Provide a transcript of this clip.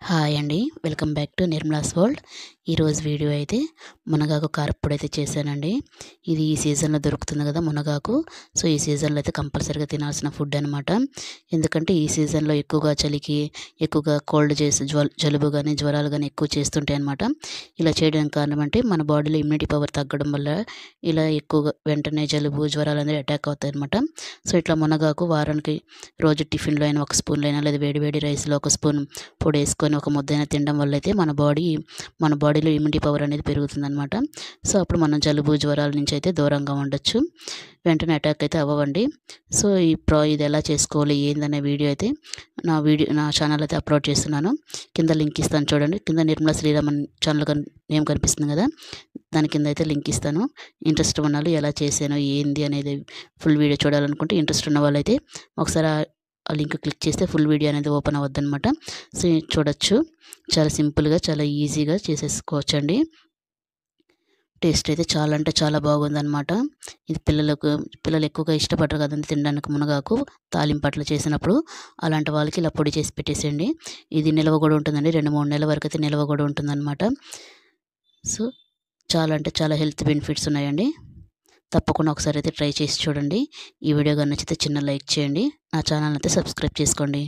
Hi అండి. Welcome back to Nirmala's world. ఈరోజు video అయితే మునగాకు కారప్పొడి అయితే చేశానండి. ఇది ఈ సీజన్లో దొరుకుతుంది కదా మునగాకు. సో ఈ సీజన్లో అయితే కంపల్సరీగా తినాల్సిన ఫుడ్ అనమాట. ఎందుకంటే ఈ సీజన్లో ఎక్కువగా చలికి ఎక్కువగా కోల్డ్ చేసి జలుబు కానీ జ్వరాలు కానీ ఎక్కువ చేస్తుంటాయి అనమాట. ఇలా చేయడానికి కారణం అంటే మన బాడీలో ఇమ్యూనిటీ పవర్ తగ్గడం వల్ల ఇలా ఎక్కువగా వెంటనే జలుబు జ్వరాలు అనేది అటాక్ అవుతాయి అనమాట. సో ఇట్లా మునగాకు వారానికి రోజు టిఫిన్లో అయినా ఒక స్పూన్లో అయినా లేదా వేడి వేడి రైస్లో ఒక స్పూన్ పొడి వేసుకొని ఒక ముద్దైనా తినడం వల్ల అయితే మన బాడీలో ఇమ్యూనిటీ పవర్ అనేది పెరుగుతుందన్నమాట. సో అప్పుడు మనం జలుబు జ్వరాల నుంచి అయితే దూరంగా ఉండొచ్చు, వెంటనే అటాక్ అయితే అవ్వవండి. సో ఇది ఎలా చేసుకోవాలి ఏందనే వీడియో అయితే నా ఛానల్ అయితే అప్లోడ్ చేస్తున్నాను. కింద లింక్ ఇస్తాను చూడండి. కింద నిర్మలా శ్రీరామన్ ఛానల్ నేమ్ కనిపిస్తుంది కదా, దాని కింద అయితే లింక్ ఇస్తాను. ఇంట్రెస్ట్ ఉన్న వాళ్ళు ఎలా చేశానో ఏంది అనేది ఫుల్ వీడియో చూడాలనుకుంటే ఇంట్రెస్ట్ ఉన్న వాళ్ళైతే ఒకసారి ఆ లింక్ క్లిక్ చేస్తే ఫుల్ వీడియో అనేది ఓపెన్ అవ్వద్దనమాట. సో చూడొచ్చు, చాలా సింపుల్గా చాలా ఈజీగా చేసేసుకోవచ్చండి. టేస్ట్ అయితే చాలా అంటే చాలా బాగుందన్నమాట. ఇది పిల్లలు ఎక్కువగా ఇష్టపడరు కదండి తినడానికి మునగాకు తాలింపు అట్లా చేసినప్పుడు. అలాంటి వాళ్ళకి ఇలా పొడి చేసి పెట్టేసేయండి. ఇది నిల్వ కూడా ఉంటుందండి, 2-3 నెలల వరకు అయితే నిల్వ కూడా ఉంటుందన్నమాట. సో చాలా అంటే చాలా హెల్త్ బెనిఫిట్స్ ఉన్నాయండి. తప్పకుండా ఒకసారి అయితే ట్రై చేసి చూడండి. ఈ వీడియో కానీ నచ్చితే చిన్న లైక్ చేయండి. నా ఛానల్ అయితే సబ్స్క్రైబ్ చేసుకోండి.